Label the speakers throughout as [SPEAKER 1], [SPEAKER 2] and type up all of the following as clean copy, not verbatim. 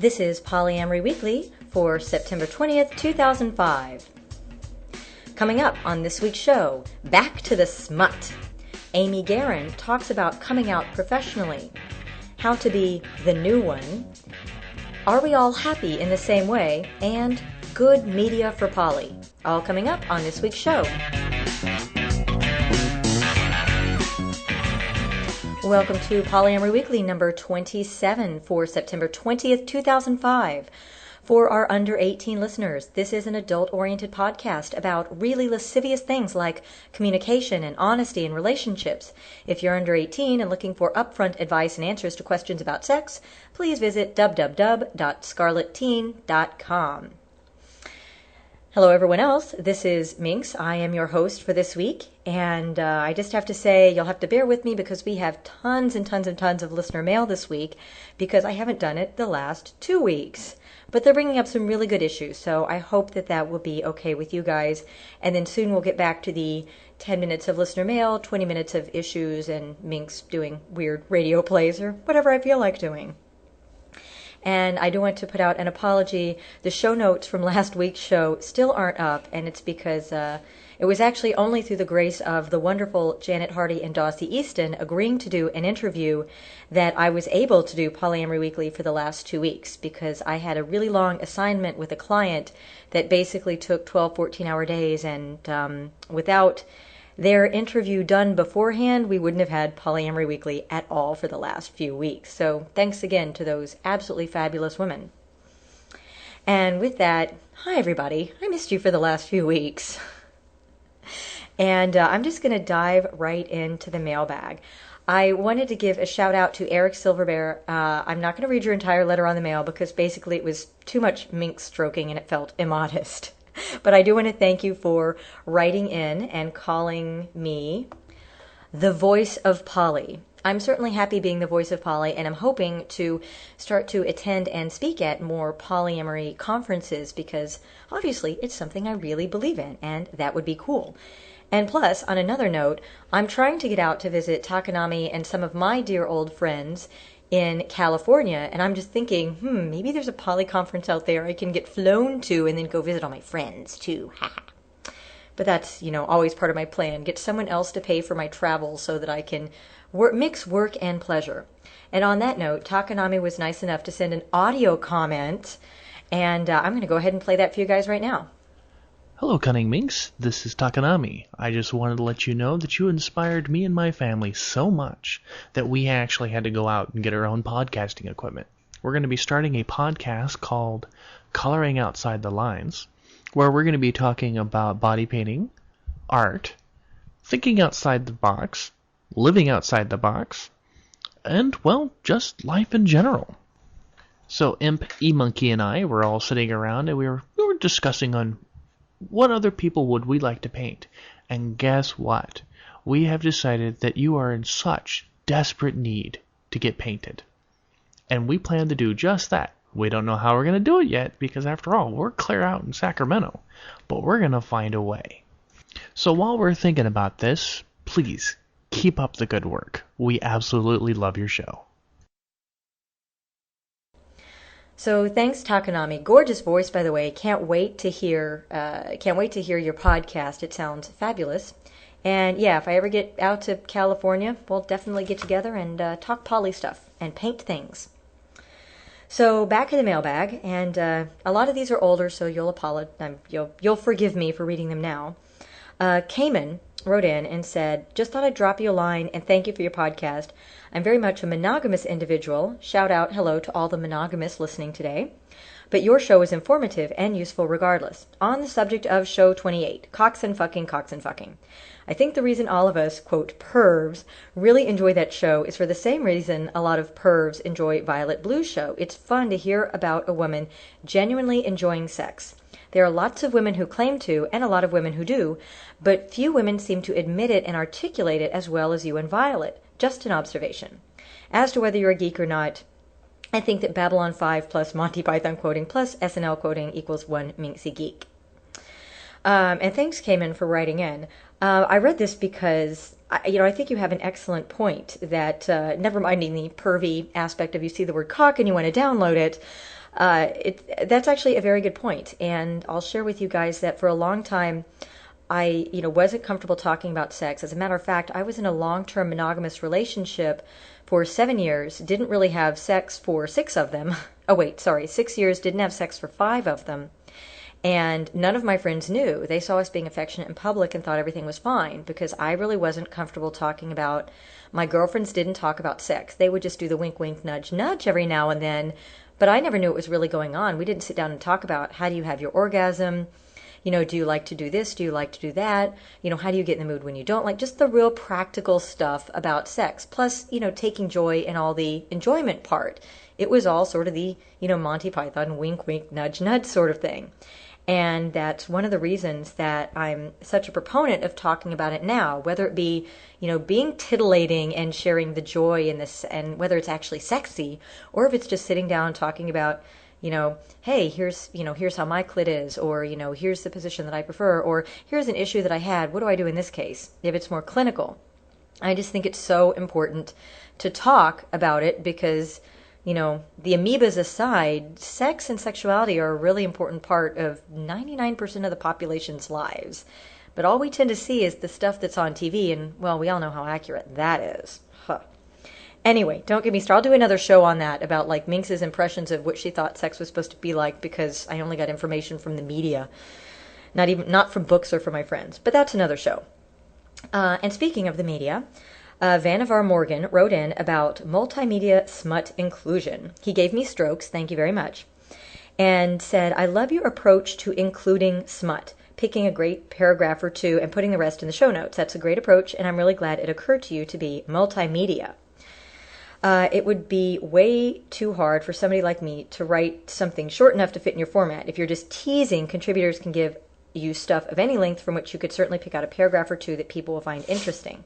[SPEAKER 1] This is Polyamory Weekly for September 20th, 2005. Coming up on this week's show, Back to the Smut. Amy Guerin talks about coming out professionally, how to be the new one, are we all happy in the same way, and good media for poly. All coming up on this week's show. Welcome to Polyamory Weekly number 27 for September 20th, 2005. For our under 18 listeners, this is an adult-oriented podcast about really lascivious things like communication and honesty in relationships. If you're under 18 and looking for upfront advice and answers to questions about sex, please visit www.scarletteen.com. Hello everyone else, this is Minx. I am your host for this week, and I just have to say you'll have to bear with me because we have tons and tons and tons of listener mail this week because I haven't done it the last 2 weeks. But they're bringing up some really good issues, so I hope that that will be okay with you guys. And then soon we'll get back to the 10 minutes of listener mail, 20 minutes of issues, and Minx doing weird radio plays or whatever I feel like doing. And I do want to put out an apology. The show notes from last week's show still aren't up, and it's because it was actually only through the grace of the wonderful Janet Hardy and Dawsey Easton agreeing to do an interview that I was able to do Polyamory Weekly for the last 2 weeks, because I had a really long assignment with a client that basically took 12, 14-hour days, and without their interview done beforehand, we wouldn't have had Polyamory Weekly at all for the last few weeks. So thanks again to those absolutely fabulous women. And with that, hi everybody. I missed you for the last few weeks. And I'm just going to dive right into the mailbag. I wanted to give a shout out to Eric Silverbear. I'm not going to read your entire letter on the mail because basically it was too much mink stroking and it felt immodest. But I do want to thank you for writing in and calling me the voice of poly. I'm certainly happy being the voice of poly, and I'm hoping to start to attend and speak at more polyamory conferences because obviously it's something I really believe in, and that would be cool. And plus, on another note, I'm trying to get out to visit Takanami and some of my dear old friends in California, and I'm just thinking, maybe there's a poly conference out there I can get flown to and then go visit all my friends too. But that's, always part of my plan. Get someone else to pay for my travel so that I can mix work and pleasure. And on that note, Takanami was nice enough to send an audio comment, and I'm going to go ahead and play that for you guys right now.
[SPEAKER 2] Hello, Cunning Minx. This is Takanami. I just wanted to let you know that you inspired me and my family so much that we actually had to go out and get our own podcasting equipment. We're going to be starting a podcast called Coloring Outside the Lines, where we're going to be talking about body painting, art, thinking outside the box, living outside the box, and, well, just life in general. So Imp, E-Monkey, and I were all sitting around and we were discussing on what other people would we like to paint? And guess what? We have decided that you are in such desperate need to get painted. And we plan to do just that. We don't know how we're going to do it yet because after all, we're clear out in Sacramento. But we're going to find a way. So while we're thinking about this, please keep up the good work. We absolutely love your show.
[SPEAKER 1] So thanks, Takanami. Gorgeous voice, by the way. Can't wait to hear your podcast. It sounds fabulous. And yeah, if I ever get out to California, we'll definitely get together and talk poly stuff and paint things. So back to the mailbag, and a lot of these are older, so you'll forgive me for reading them now. Cayman wrote in and said, just thought I'd drop you a line and thank you for your podcast. I'm very much a monogamous individual. Shout out hello to all the monogamists listening today. But your show is informative and useful regardless. On the subject of show 28, cocks and fucking, cocks and fucking. I think the reason all of us, quote, pervs, really enjoy that show is for the same reason a lot of pervs enjoy Violet Blue's show. It's fun to hear about a woman genuinely enjoying sex. There are lots of women who claim to, and a lot of women who do, but few women seem to admit it and articulate it as well as you and Violet. Just an observation. As to whether you're a geek or not, I think that Babylon 5 plus Monty Python quoting plus SNL quoting equals one minxy geek. And thanks, Cayman, for writing in. I read this because, I think you have an excellent point that, never minding the pervy aspect of you see the word cock and you want to download it, That's actually a very good point, and I'll share with you guys that for a long time, I, wasn't comfortable talking about sex. As a matter of fact, I was in a long-term monogamous relationship for 7 years, didn't really have sex for 6 of them. Oh, wait, sorry, 6 years, didn't have sex for 5 of them. And none of my friends knew. They saw us being affectionate in public and thought everything was fine because I really wasn't comfortable talking about, my girlfriends didn't talk about sex. They would just do the wink, wink, nudge, nudge every now and then. But I never knew what was really going on. We didn't sit down and talk about how do you have your orgasm? Do you like to do this? Do you like to do that? How do you get in the mood when you don't? Like just the real practical stuff about sex. Plus, taking joy in all the enjoyment part. It was all sort of the, Monty Python wink, wink, nudge, nudge sort of thing. And that's one of the reasons that I'm such a proponent of talking about it now, whether it be, being titillating and sharing the joy in this, and whether it's actually sexy, or if it's just sitting down and talking about, hey, here's how my clit is, or, here's the position that I prefer, or here's an issue that I had. What do I do in this case? If it's more clinical. I just think it's so important to talk about it because, the amoebas aside, sex and sexuality are a really important part of 99% of the population's lives. But all we tend to see is the stuff that's on TV, and, well, we all know how accurate that is. Huh. Anyway, don't get me started. I'll do another show on that about like Minx's impressions of what she thought sex was supposed to be like because I only got information from the media, not from books or from my friends. But that's another show. And speaking of the media, Vannevar Morgan wrote in about multimedia smut inclusion. He gave me strokes, thank you very much, and said, I love your approach to including smut, picking a great paragraph or two and putting the rest in the show notes. That's a great approach, and I'm really glad it occurred to you to be multimedia. It would be way too hard for somebody like me to write something short enough to fit in your format. If you're just teasing, contributors can give you stuff of any length from which you could certainly pick out a paragraph or two that people will find interesting.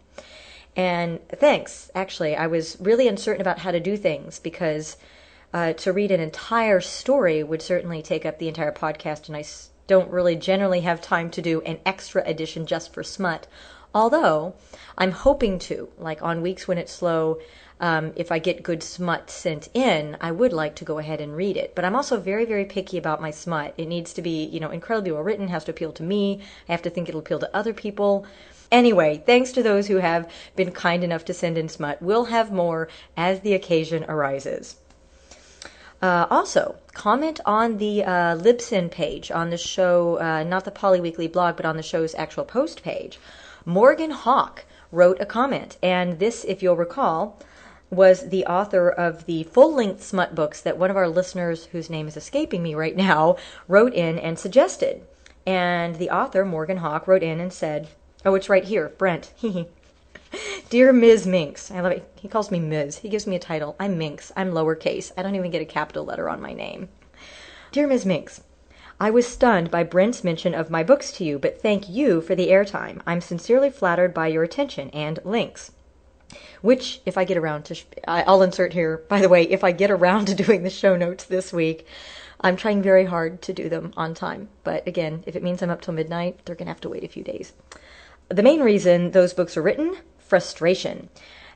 [SPEAKER 1] And thanks. Actually, I was really uncertain about how to do things because to read an entire story would certainly take up the entire podcast, and I don't really generally have time to do an extra edition just for smut. Although I'm hoping to, like on weeks when it's slow, if I get good smut sent in, I would like to go ahead and read it. But I'm also very, very picky about my smut. It needs to be, incredibly well written, has to appeal to me. I have to think it'll appeal to other people. Anyway, thanks to those who have been kind enough to send in smut. We'll have more as the occasion arises. Also, comment on the Libsyn page on the show, not the Poly Weekly blog, but on the show's actual post page. Morgan Hawk wrote a comment, and this, if you'll recall, was the author of the full-length smut books that one of our listeners, whose name is escaping me right now, wrote in and suggested. And the author, Morgan Hawk, wrote in and said, oh, it's right here, Brent. Dear Ms. Minx, I love it. He calls me Ms. He gives me a title. I'm Minx. I'm lowercase. I don't even get a capital letter on my name. Dear Ms. Minx, I was stunned by Brent's mention of my books to you, but thank you for the airtime. I'm sincerely flattered by your attention and links. Which, if I get around to, I'll insert here, by the way, if I get around to doing the show notes this week, I'm trying very hard to do them on time. But again, if it means I'm up till midnight, they're going to have to wait a few days. The main reason those books are written, frustration.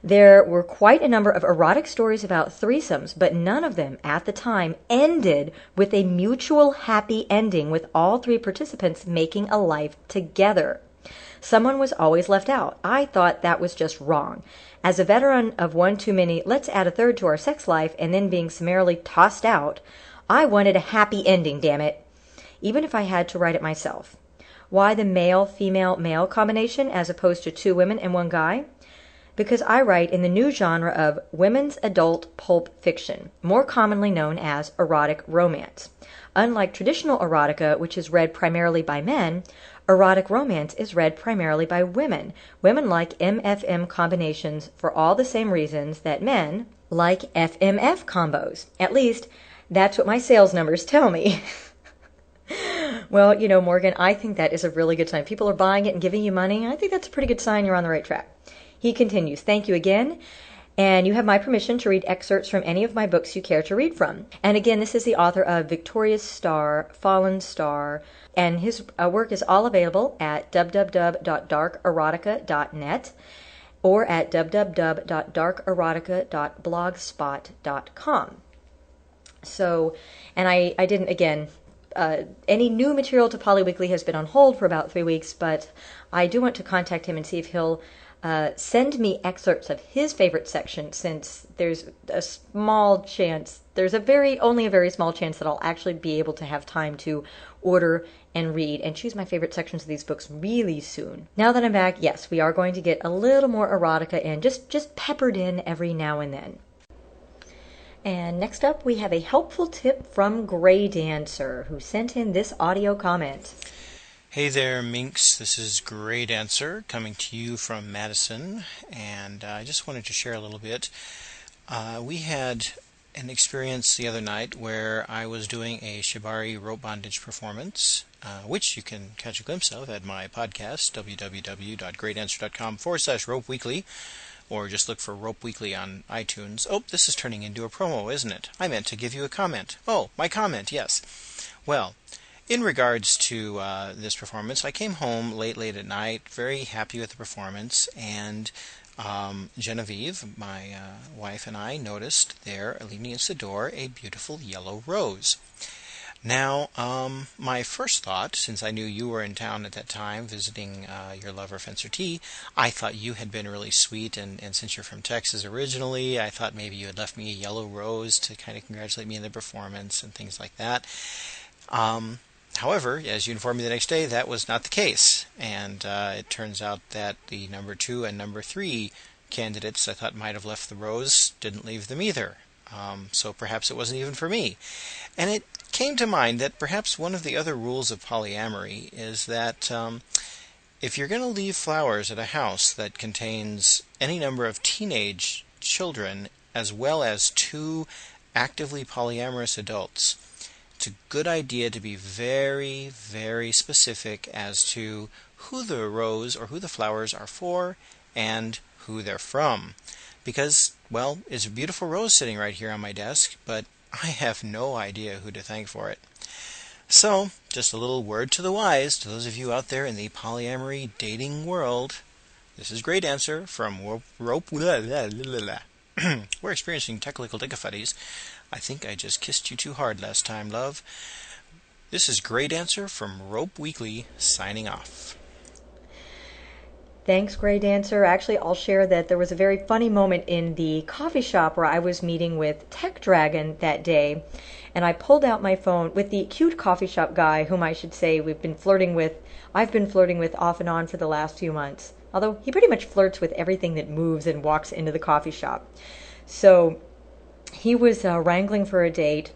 [SPEAKER 1] There were quite a number of erotic stories about threesomes, but none of them, at the time, ended with a mutual happy ending with all 3 participants making a life together. Someone was always left out. I thought that was just wrong. As a veteran of one too many, let's add a third to our sex life, and then being summarily tossed out, I wanted a happy ending, damn it. Even if I had to write it myself. Why the male-female-male combination as opposed to 2 women and 1 guy? Because I write in the new genre of women's adult pulp fiction, more commonly known as erotic romance. Unlike traditional erotica, which is read primarily by men, erotic romance is read primarily by women. Women like MFM combinations for all the same reasons that men like FMF combos. At least, that's what my sales numbers tell me. Well, Morgan, I think that is a really good sign. People are buying it and giving you money. I think that's a pretty good sign you're on the right track. He continues, thank you again. And you have my permission to read excerpts from any of my books you care to read from. And again, this is the author of Victorious Star, Fallen Star, and his work is all available at www.darkerotica.net or at www.darkerotica.blogspot.com. So, and I didn't, again, any new material to Polly Weekly has been on hold for about 3 weeks, but I do want to contact him and see if he'll send me excerpts of his favorite section, since there's a small chance, only a very small chance that I'll actually be able to have time to order and read and choose my favorite sections of these books really soon. Now that I'm back, yes, we are going to get a little more erotica in, just peppered in every now and then. And next up, we have a helpful tip from Gray Dancer, who sent in this audio comment.
[SPEAKER 3] Hey there, Minx. This is Gray Dancer coming to you from Madison, and I just wanted to share a little bit. We had an experience the other night where I was doing a shibari rope bondage performance, which you can catch a glimpse of at my podcast, www.graydancer.com/ropeweekly, or just look for Rope Weekly on iTunes. Oh, this is turning into a promo, isn't it? I meant to give you a comment. Oh, my comment, yes. Well, in regards to this performance, I came home late at night, very happy with the performance, and Genevieve, my wife, and I noticed there, leaning against the door, a beautiful yellow rose. Now, my first thought, since I knew you were in town at that time visiting your lover, Fencer T, I thought you had been really sweet, and since you're from Texas originally, I thought maybe you had left me a yellow rose to kind of congratulate me on the performance and things like that. However, as you informed me the next day, that was not the case, and it turns out that the number 2 and number 3 candidates I thought might have left the rose didn't leave them either. So perhaps it wasn't even for me. And it came to mind that perhaps one of the other rules of polyamory is that if you're going to leave flowers at a house that contains any number of teenage children as well as 2 actively polyamorous adults, it's a good idea to be very, very specific as to who the rose or who the flowers are for and who they're from. Because, well, it's a beautiful rose sitting right here on my desk, but I have no idea who to thank for it. So, just a little word to the wise, to those of you out there in the polyamory dating world. This is Gray Dancer from Rope. We're experiencing technical difficulties. I think I just kissed you too hard last time, love. This is Gray Dancer from Rope Weekly, signing off.
[SPEAKER 1] Thanks, Gray Dancer. Actually, I'll share that there was a very funny moment in the coffee shop where I was meeting with Tech Dragon that day, and I pulled out my phone with the cute coffee shop guy, whom I should say I've been flirting with off and on for the last few months. Although he pretty much flirts with everything that moves and walks into the coffee shop. So he was wrangling for a date.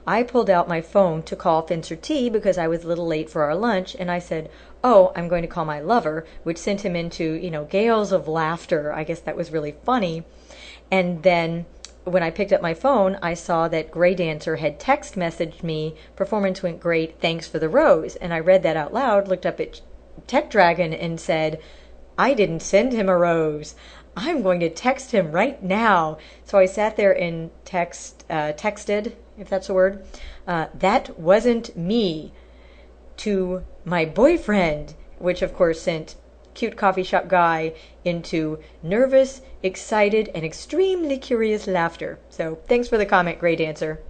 [SPEAKER 1] I pulled out my phone to call Fencer T because I was a little late for our lunch, and I said, "Oh, I'm going to call my lover," which sent him into, gales of laughter. I guess that was really funny. And then when I picked up my phone, I saw that Gray Dancer had text messaged me, "Performance went great, thanks for the rose." And I read that out loud, looked up at Tech Dragon and said, "I didn't send him a rose. I'm going to text him right now." So I sat there and texted, if that's a word, "That wasn't me," to my boyfriend, which of course sent cute coffee shop guy into nervous, excited, and extremely curious laughter. So thanks for the comment, Gray Dancer.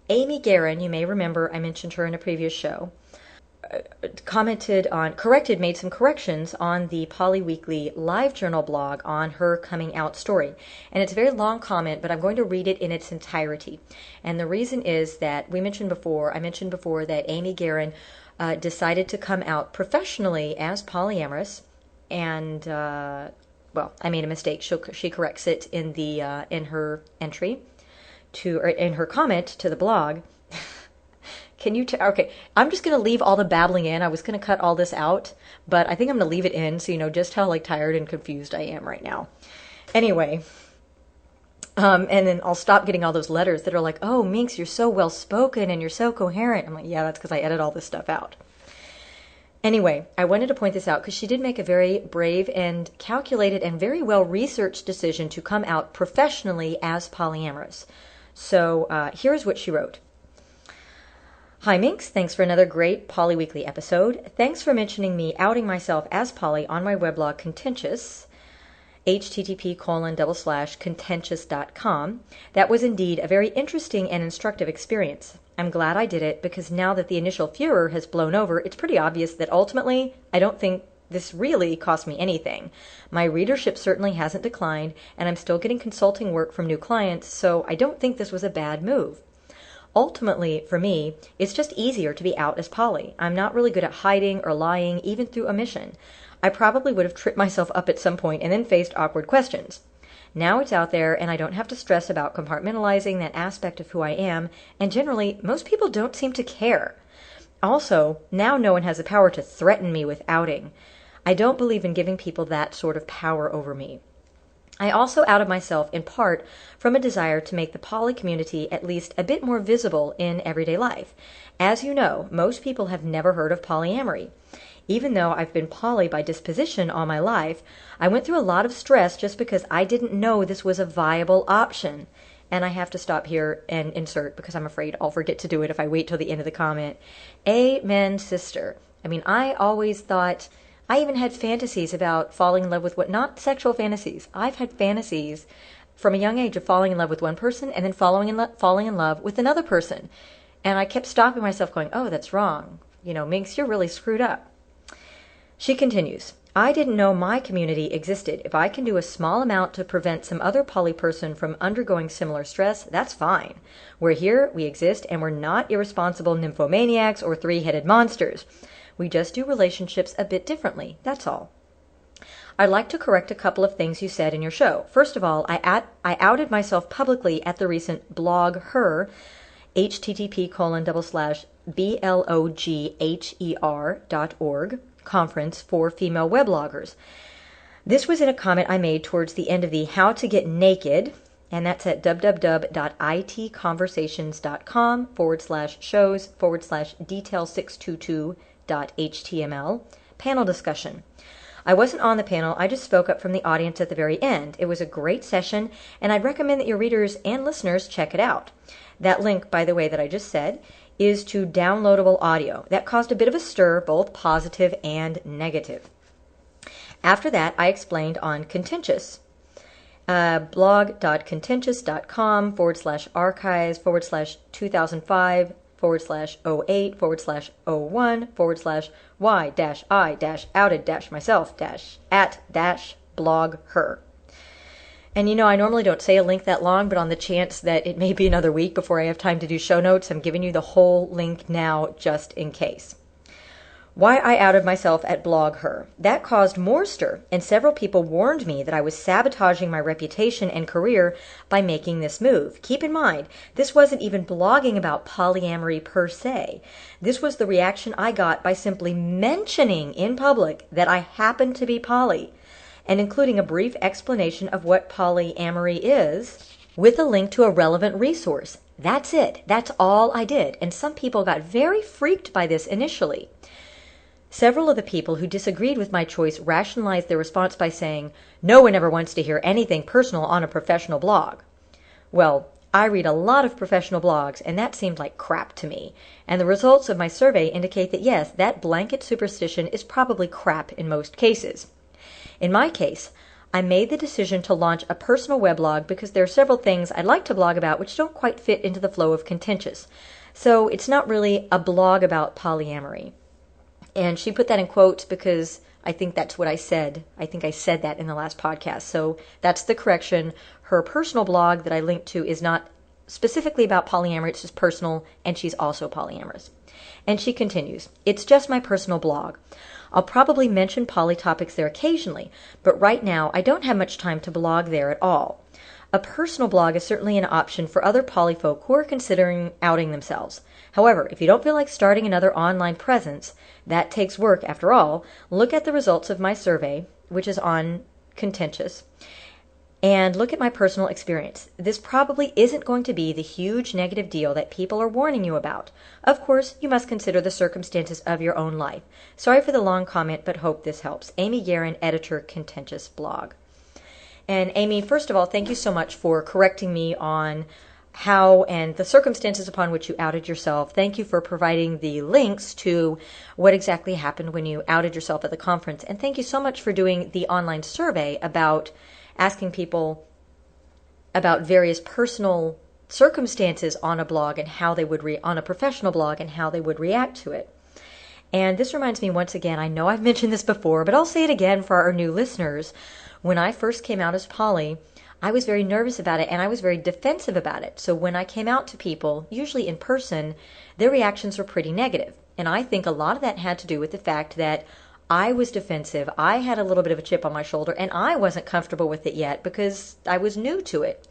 [SPEAKER 1] Amy Guerin, you may remember I mentioned her in a previous show, made some corrections on the Poly Weekly live journal blog on her coming out story. And it's a very long comment, but I'm going to read it in its entirety. And the reason is that I mentioned before that Amy Guerin decided to come out professionally as polyamorous, and I made a mistake. She corrects it in her entry in her comment to the blog. Okay, I'm just going to leave all the babbling in. I was going to cut all this out, but I think I'm going to leave it in so you know just how tired and confused I am right now. Anyway, and then I'll stop getting all those letters that are like, "Oh, Minx, you're so well-spoken and you're so coherent." I'm like, yeah, that's because I edit all this stuff out. Anyway, I wanted to point this out because she did make a very brave and calculated and very well-researched decision to come out professionally as polyamorous. So here's what she wrote. "Hi Minx, thanks for another great Poly Weekly episode. Thanks for mentioning me outing myself as poly on my weblog Contentious. http://contentious.com. That was indeed a very interesting and instructive experience. I'm glad I did it because now that the initial furor has blown over, it's pretty obvious that ultimately I don't think this really cost me anything. My readership certainly hasn't declined, and I'm still getting consulting work from new clients, so I don't think this was a bad move. Ultimately, for me, it's just easier to be out as poly. I'm not really good at hiding or lying, even through omission. I probably would have tripped myself up at some point and then faced awkward questions. Now it's out there, and I don't have to stress about compartmentalizing that aspect of who I am, and generally, most people don't seem to care. Also, now no one has the power to threaten me with outing. I don't believe in giving people that sort of power over me. I also outed myself in part from a desire to make the poly community at least a bit more visible in everyday life. As you know, most people have never heard of polyamory. Even though I've been poly by disposition all my life, I went through a lot of stress just because I didn't know this was a viable option. And I have to stop here and insert because I'm afraid I'll forget to do it if I wait till the end of the comment. Amen, sister. I mean, I always thought, I even had fantasies about falling in love with not sexual fantasies. I've had fantasies from a young age of falling in love with one person and then falling in love with another person. And I kept stopping myself going, oh, that's wrong. Minx, you're really screwed up. She continues, I didn't know my community existed. If I can do a small amount to prevent some other poly person from undergoing similar stress, that's fine. We're here, we exist, and we're not irresponsible nymphomaniacs or three-headed monsters. We just do relationships a bit differently, that's all. I'd like to correct a couple of things you said in your show. First of all, I outed myself publicly at the recent Blog Her, http://blogher.org conference for female webloggers. This was in a comment I made towards the end of the How to Get Naked, and that's at www.itconversations.com/shows/detail622.html panel discussion. I wasn't on the panel, I just spoke up from the audience at the very end. It was a great session, and I'd recommend that your readers and listeners check it out. That link, by the way, that I just said, is to downloadable audio. That caused a bit of a stir, both positive and negative. After that, I explained on Contentious. blog.contentious.com/archives/2005/08/OA//OY-I-outed-myself-at-blog And I normally don't say a link that long, but on the chance that it may be another week before I have time to do show notes, I'm giving you the whole link now just in case. Why I outed myself at Blog Her. That caused more stir, and several people warned me that I was sabotaging my reputation and career by making this move. Keep in mind, this wasn't even blogging about polyamory per se. This was the reaction I got by simply mentioning in public that I happened to be poly, and including a brief explanation of what polyamory is, with a link to a relevant resource. That's it. That's all I did. And some people got very freaked by this initially. Several of the people who disagreed with my choice rationalized their response by saying, no one ever wants to hear anything personal on a professional blog. Well, I read a lot of professional blogs, and that seemed like crap to me. And the results of my survey indicate that yes, that blanket superstition is probably crap in most cases. In my case, I made the decision to launch a personal weblog because there are several things I'd like to blog about which don't quite fit into the flow of Contentious. So it's not really a blog about polyamory. And she put that in quotes because I think that's what I said. I think I said that in the last podcast. So that's the correction. Her personal blog that I linked to is not specifically about polyamory. It's just personal, and she's also polyamorous. And she continues, it's just my personal blog. I'll probably mention poly topics there occasionally, but right now I don't have much time to blog there at all. A personal blog is certainly an option for other poly folk who are considering outing themselves. However, if you don't feel like starting another online presence, that takes work after all, look at the results of my survey, which is on Contentious, and look at my personal experience. This probably isn't going to be the huge negative deal that people are warning you about. Of course, you must consider the circumstances of your own life. Sorry for the long comment, but hope this helps. Amy Guerin, editor, Contentious blog. And Amy, first of all, thank you so much for correcting me on how and the circumstances upon which you outed yourself. Thank you for providing the links to what exactly happened when you outed yourself at the conference. And thank you so much for doing the online survey about asking people about various personal circumstances on a blog and how they would on a professional blog and how they would react to it. And this reminds me once again, I know I've mentioned this before, but I'll say it again for our new listeners. When I first came out as poly, I was very nervous about it and I was very defensive about it. So when I came out to people, usually in person, their reactions were pretty negative. And I think a lot of that had to do with the fact that I was defensive. I had a little bit of a chip on my shoulder and I wasn't comfortable with it yet because I was new to it.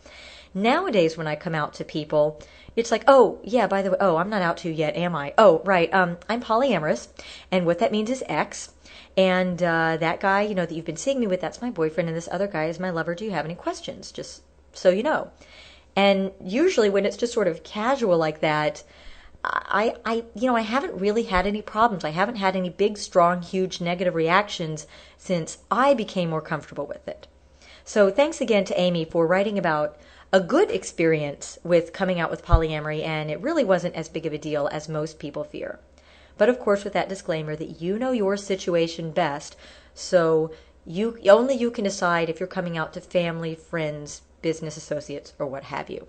[SPEAKER 1] Nowadays, when I come out to people, it's like, oh, yeah, by the way, oh, I'm not out to you yet, am I? Oh, right, I'm polyamorous, and what that means is X, and that guy, that you've been seeing me with, that's my boyfriend, and this other guy is my lover. Do you have any questions? Just so you know. And usually when it's just sort of casual like that, I haven't really had any problems. I haven't had any big, strong, huge negative reactions since I became more comfortable with it. So thanks again to Amy for writing about a good experience with coming out with polyamory, and it really wasn't as big of a deal as most people fear. But of course with that disclaimer that you know your situation best, so only you can decide if you're coming out to family, friends, business associates, or what have you.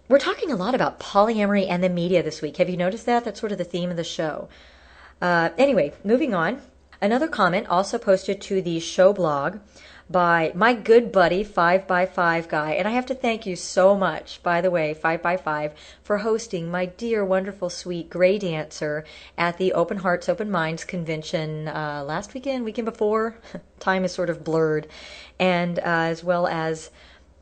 [SPEAKER 1] We're talking a lot about polyamory and the media this week. Have you noticed that? That's sort of the theme of the show. Anyway, moving on. Another comment also posted to the show blog by my good buddy 5x5 guy, and I have to thank you so much, by the way, 5x5, for hosting my dear, wonderful, sweet Gray Dancer at the Open Hearts, Open Minds convention last weekend before, time is sort of blurred, and as well as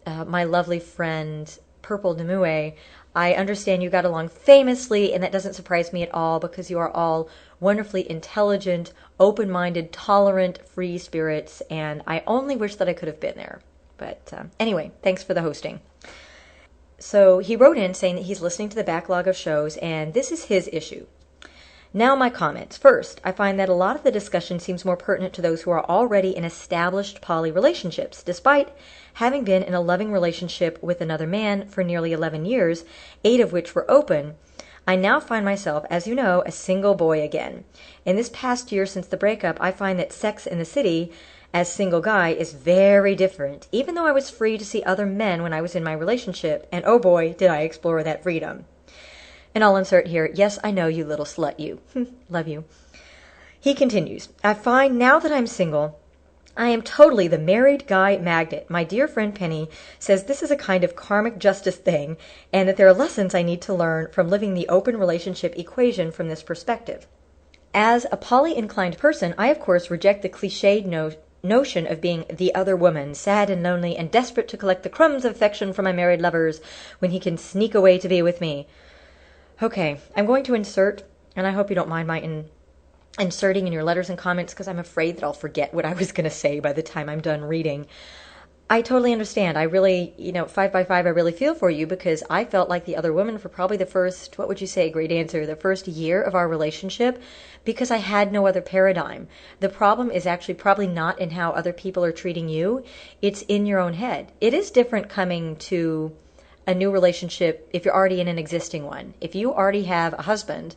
[SPEAKER 1] my lovely friend Purple Demue. I understand you got along famously, and that doesn't surprise me at all because you are all wonderfully intelligent, open-minded, tolerant, free spirits, and I only wish that I could have been there. But anyway, thanks for the hosting. So he wrote in saying that he's listening to the backlog of shows, and this is his issue. Now my comments. First, I find that a lot of the discussion seems more pertinent to those who are already in established poly relationships, despite having been in a loving relationship with another man for nearly 11 years, 8 of which were open. I now find myself, as you know, a single boy again. In this past year since the breakup, I find that sex in the city as single guy is very different, even though I was free to see other men when I was in my relationship, and oh boy, did I explore that freedom. And I'll insert here, yes, I know, you little slut, you. Love you. He continues, I find now that I'm single, I am totally the married guy magnet. My dear friend Penny says this is a kind of karmic justice thing, and that there are lessons I need to learn from living the open relationship equation from this perspective. As a poly-inclined person, I of course reject the cliched notion of being the other woman, sad and lonely and desperate to collect the crumbs of affection from my married lovers when he can sneak away to be with me. Okay, I'm going to insert, and I hope you don't mind my inserting in your letters and comments because I'm afraid that I'll forget what I was going to say by the time I'm done reading. I totally understand. I really, 5x5, I really feel for you because I felt like the other woman for probably the first, what would you say, Great Answer, the first year of our relationship because I had no other paradigm. The problem is actually probably not in how other people are treating you. It's in your own head. It is different coming to a new relationship if you're already in an existing one. If you already have a husband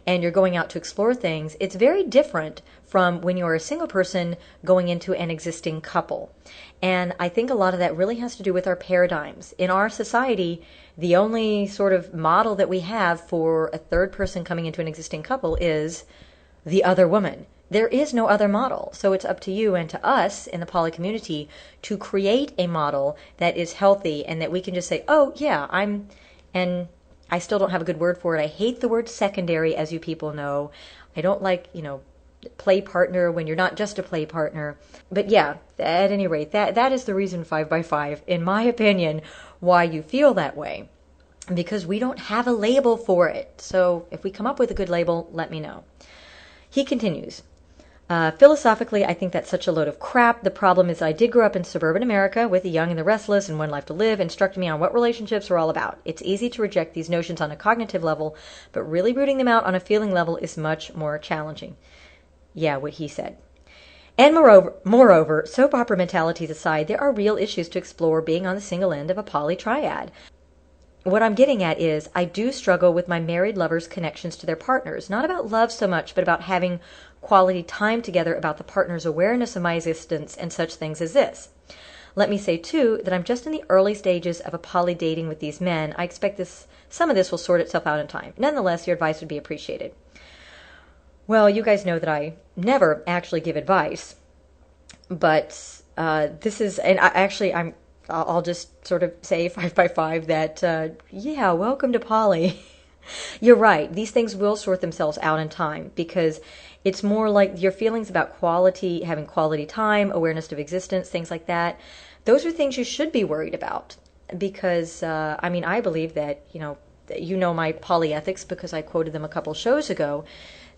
[SPEAKER 1] and you're going out to explore things, it's very different from when you're a single person going into an existing couple. And I think a lot of that really has to do with our paradigms. In our society, the only sort of model that we have for a third person coming into an existing couple is the other woman. There is no other model. So it's up to you and to us in the poly community to create a model that is healthy and that we can just say, oh, yeah, and I still don't have a good word for it. I hate the word secondary, as you people know. I don't like, play partner when you're not just a play partner. But yeah, at any rate, that is the reason 5x5, in my opinion, why you feel that way. Because we don't have a label for it. So if we come up with a good label, let me know. He continues. Philosophically, I think that's such a load of crap. The problem is I did grow up in suburban America with the young and the restless and one life to live, instructing me on what relationships are all about. It's easy to reject these notions on a cognitive level, but really rooting them out on a feeling level is much more challenging. Yeah, what he said. And moreover, soap opera mentalities aside, there are real issues to explore being on the single end of a poly triad. What I'm getting at is I do struggle with my married lovers' connections to their partners, not about love so much, but about having quality time together, about the partner's awareness of my existence and such things as this. Let me say, too, that I'm just in the early stages of a poly dating with these men. I expect some of this will sort itself out in time. Nonetheless, your advice would be appreciated. Well, you guys know that I never actually give advice, but this is, and I'll just sort of say 5 by 5 that, yeah, welcome to poly. You're right. These things will sort themselves out in time because it's more like your feelings about quality, having quality time, awareness of existence, things like that. Those are things you should be worried about because, I believe that, you know my poly ethics because I quoted them a couple shows ago,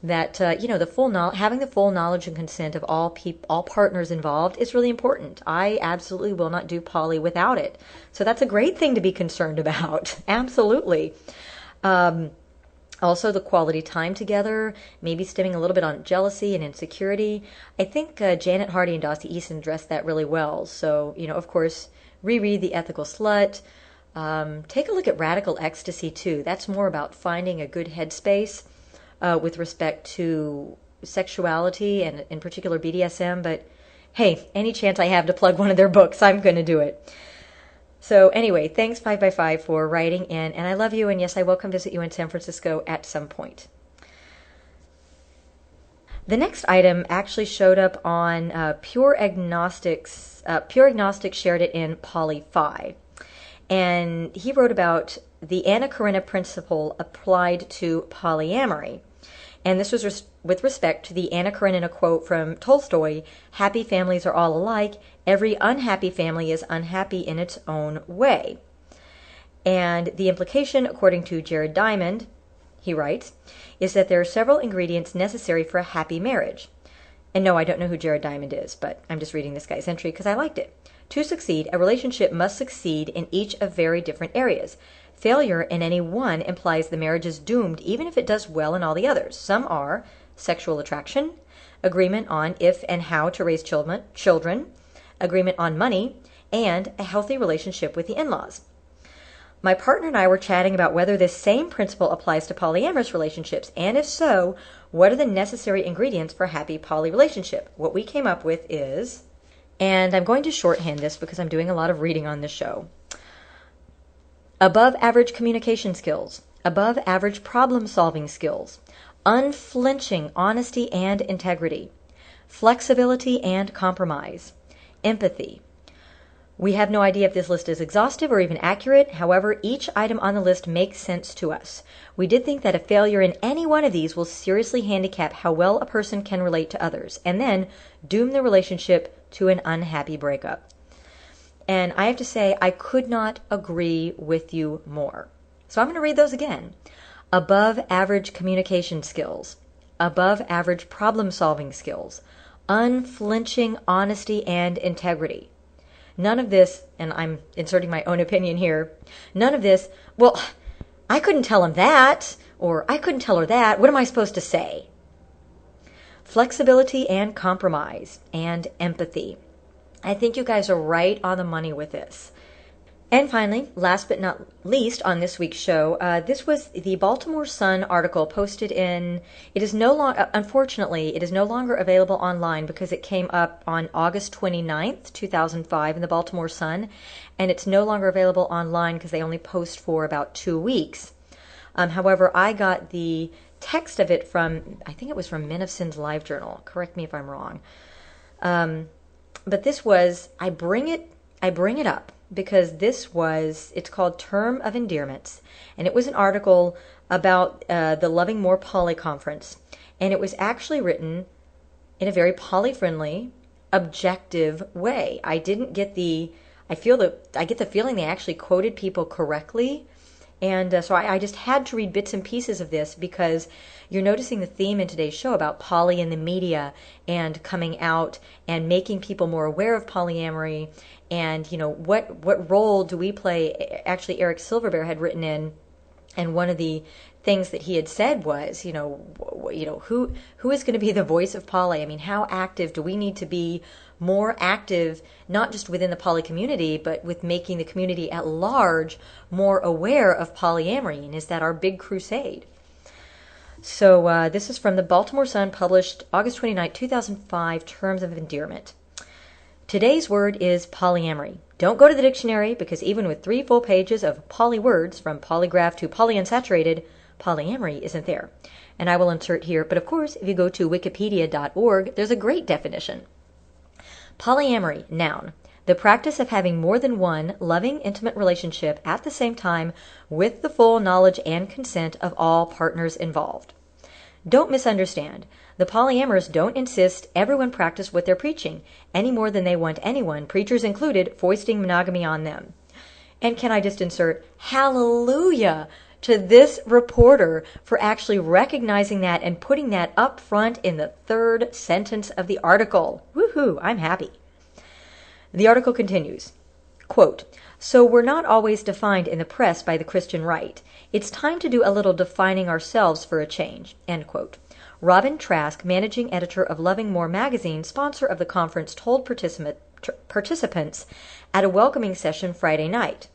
[SPEAKER 1] that, having the full knowledge and consent of all partners involved is really important. I absolutely will not do poly without it. So that's a great thing to be concerned about. Absolutely. Also, the quality time together, maybe stemming a little bit on jealousy and insecurity. I think Janet Hardy and Dossie Eason addressed that really well. So, of course, reread The Ethical Slut. Take a look at Radical Ecstasy, too. That's more about finding a good headspace with respect to sexuality and in particular BDSM. But, hey, any chance I have to plug one of their books, I'm going to do it. So anyway, thanks 5 by 5 for writing in, and I love you, and yes, I will come visit you in San Francisco at some point. The next item actually showed up on Pure Agnostics. Pure Agnostics shared it in Poly5, and he wrote about the Anna Karenina principle applied to polyamory. And this was with respect to the Anna Karenina quote from Tolstoy, "Happy families are all alike. Every unhappy family is unhappy in its own way." And the implication, according to Jared Diamond, he writes, is that there are several ingredients necessary for a happy marriage. And no, I don't know who Jared Diamond is, but I'm just reading this guy's entry because I liked it. To succeed, a relationship must succeed in each of very different areas. Failure in any one implies the marriage is doomed, even if it does well in all the others. Some are sexual attraction, agreement on if and how to raise children, agreement on money, and a healthy relationship with the in-laws. My partner and I were chatting about whether this same principle applies to polyamorous relationships, and if so, what are the necessary ingredients for a happy poly relationship? What we came up with is, and I'm going to shorthand this because I'm doing a lot of reading on this show, above average communication skills, above average problem solving skills, unflinching honesty and integrity, flexibility and compromise, empathy. We have no idea if this list is exhaustive or even accurate. However, each item on the list makes sense to us. We did think that a failure in any one of these will seriously handicap how well a person can relate to others, and then doom the relationship to an unhappy breakup. And I have to say, I could not agree with you more. So I'm going to read those again. Above average communication skills, above average problem solving skills, unflinching honesty and integrity. None of this, and I'm inserting my own opinion here, none of this, well, I couldn't tell him that, or I couldn't tell her that. What am I supposed to say? Flexibility and compromise and empathy. I think you guys are right on the money with this. And finally, last but not least on this week's show, this was the Baltimore Sun article posted in, unfortunately, it is no longer available online because it came up on August 29th, 2005 in the Baltimore Sun, and it's no longer available online because they only post for about 2 weeks. However, I got the text of it from, I think it was from Men of Sin's Live Journal. Correct me if I'm wrong. But this was, I bring it up because it's called Term of Endearments, and it was an article about the Loving More Poly Conference, and it was actually written in a very poly-friendly, objective way. I get the feeling they actually quoted people correctly, and so I just had to read bits and pieces of this because you're noticing the theme in today's show about poly in the media and coming out and making people more aware of polyamory. And, what role do we play? Actually, Eric Silverbear had written in, and one of the things that he had said was, who is going to be the voice of poly? I mean, how active do we need to be, more active, not just within the poly community, but with making the community at large more aware of polyamory? And is that our big crusade? So this is from the Baltimore Sun, published August 29, 2005, Terms of Endearment. Today's word is polyamory. Don't go to the dictionary, because even with 3 full pages of poly words, from polygraph to polyunsaturated, polyamory isn't there. And I will insert here, but of course, if you go to wikipedia.org, there's a great definition. Polyamory, noun. The practice of having more than one loving, intimate relationship at the same time with the full knowledge and consent of all partners involved. Don't misunderstand. The polyamorous don't insist everyone practice what they're preaching, any more than they want anyone, preachers included, foisting monogamy on them. And can I just insert, hallelujah to this reporter for actually recognizing that and putting that up front in the 3rd sentence of the article. Woohoo, I'm happy. The article continues, quote, "So we're not always defined in the press by the Christian right. It's time to do a little defining ourselves for a change," end quote. Robin Trask, managing editor of Loving More magazine, sponsor of the conference, told participants at a welcoming session Friday night.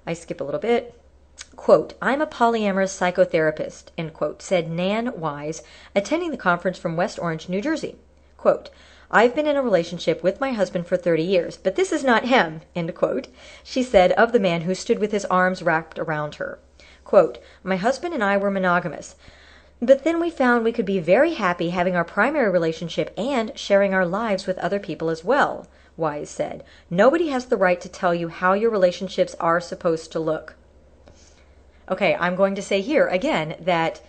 [SPEAKER 1] I skip a little bit. Quote, "I'm a polyamorous psychotherapist," end quote, said Nan Wise, attending the conference from West Orange, New Jersey. Quote, "I've been in a relationship with my husband for 30 years, but this is not him," end quote, she said of the man who stood with his arms wrapped around her. Quote, "My husband and I were monogamous, but then we found we could be very happy having our primary relationship and sharing our lives with other people as well," Wise said. "Nobody has the right to tell you how your relationships are supposed to look." Okay, I'm going to say here again that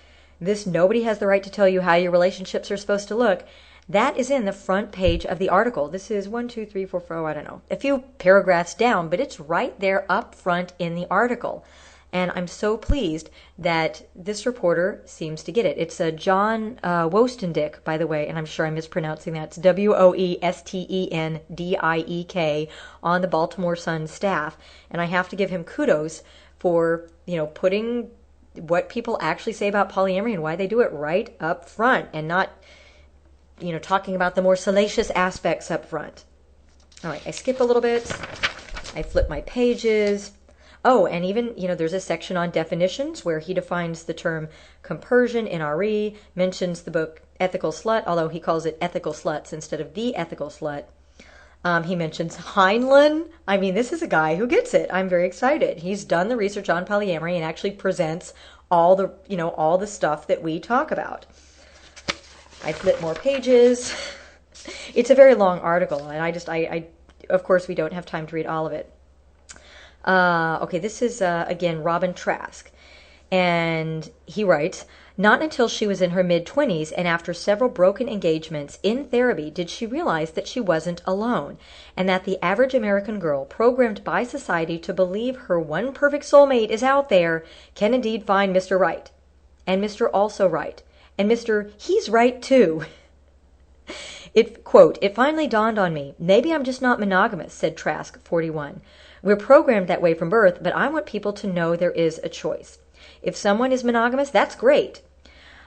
[SPEAKER 1] this "nobody has the right to tell you how your relationships are supposed to look," that is in the front page of the article. This is 1, 2, 3, 4, 5, I don't know, a few paragraphs down, but it's right there up front in the article. And I'm so pleased that this reporter seems to get it. It's John Woestendiek, by the way, and I'm sure I'm mispronouncing that. It's Woestendiek on the Baltimore Sun staff. And I have to give him kudos for, putting what people actually say about polyamory and why they do it right up front and not, talking about the more salacious aspects up front. All right, I skip a little bit. I flip my pages. Oh, and even, there's a section on definitions where he defines the term compersion, NRE, mentions the book Ethical Slut, although he calls it Ethical Sluts instead of The Ethical Slut. He mentions Heinlein. I mean, this is a guy who gets it. I'm very excited. He's done the research on polyamory and actually presents all the stuff that we talk about. I flip more pages. It's a very long article, and I of course, we don't have time to read all of it. Okay, this is, again, Robin Trask. And he writes, "Not until she was in her mid-20s and after several broken engagements in therapy did she realize that she wasn't alone, and that the average American girl, programmed by society to believe her one perfect soulmate is out there, can indeed find Mr. Right, and Mr. Also Right, and Mr. He's Right Too." Quote, "It finally dawned on me. Maybe I'm just not monogamous," said Trask, 41. "We're programmed that way from birth, but I want people to know there is a choice. If someone is monogamous, that's great."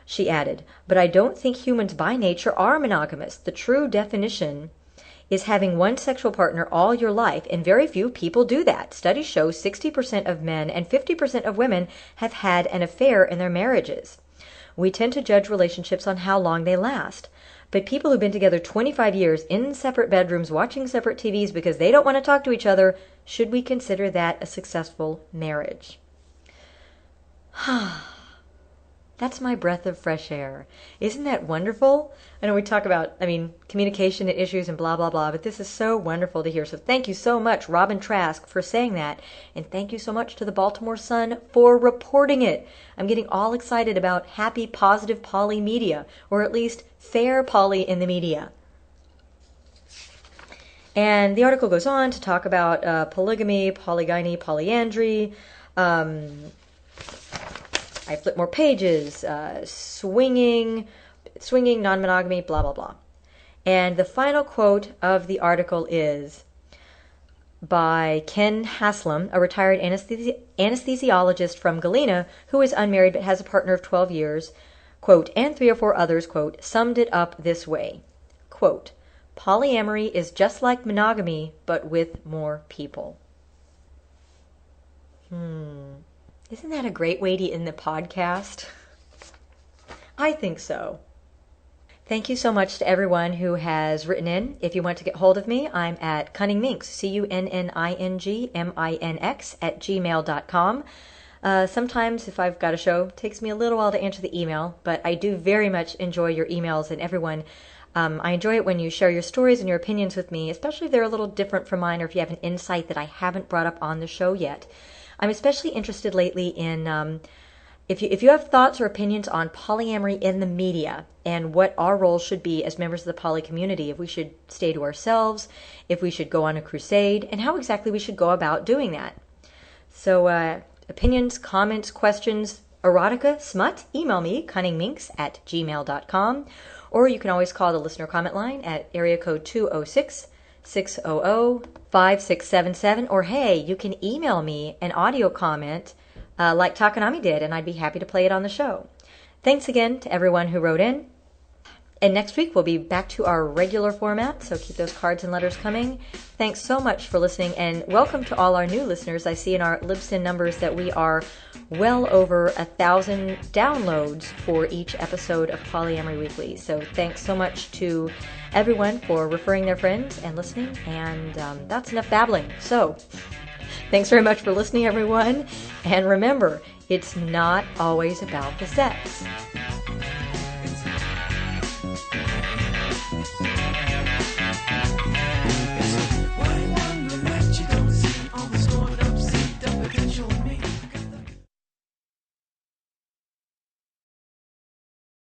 [SPEAKER 1] She added, "But I don't think humans by nature are monogamous. The true definition is having one sexual partner all your life, and very few people do that. Studies show 60% of men and 50% of women have had an affair in their marriages. We tend to judge relationships on how long they last. But people who've been together 25 years in separate bedrooms watching separate TVs because they don't want to talk to each other, should we consider that a successful marriage?" That's my breath of fresh air. Isn't that wonderful? I know we talk about, communication issues and blah, blah, blah, but this is so wonderful to hear. So thank you so much, Robin Trask, for saying that. And thank you so much to the Baltimore Sun for reporting it. I'm getting all excited about happy, positive poly media, or at least fair poly in the media. And the article goes on to talk about polygamy, polygyny, polyandry. I flip more pages, swinging, non-monogamy, blah, blah, blah. And the final quote of the article is, by Ken Haslam, a retired anesthesiologist from Galena who is unmarried but has a partner of 12 years, quote, and 3 or 4 others, quote, summed it up this way, quote, polyamory is just like monogamy, but with more people. Isn't that a great way to end the podcast? I think so. Thank you so much to everyone who has written in. If you want to get hold of me, I'm at cunningminx, CUNNINGMINX @gmail.com. Sometimes if I've got a show, it takes me a little while to answer the email, but I do very much enjoy your emails, and everyone, I enjoy it when you share your stories and your opinions with me, especially if they're a little different from mine or if you have an insight that I haven't brought up on the show yet. I'm especially interested lately in if you have thoughts or opinions on polyamory in the media and what our role should be as members of the poly community, if we should stay to ourselves, if we should go on a crusade, and how exactly we should go about doing that. So opinions, comments, questions, erotica, smut, email me, cunningminx @gmail.com, or you can always call the listener comment line at area code 206-600-5677, or hey, you can email me an audio comment like Takanami did, and I'd be happy to play it on the show. Thanks again to everyone who wrote in. And next week we'll be back to our regular format, so keep those cards and letters coming. Thanks so much for listening, and welcome to all our new listeners. I see in our Libsyn numbers that we are well over 1,000 downloads for each episode of Polyamory Weekly. So thanks so much to everyone for referring their friends and listening, and that's enough babbling. So thanks very much for listening, everyone, and remember, it's not always about the sex.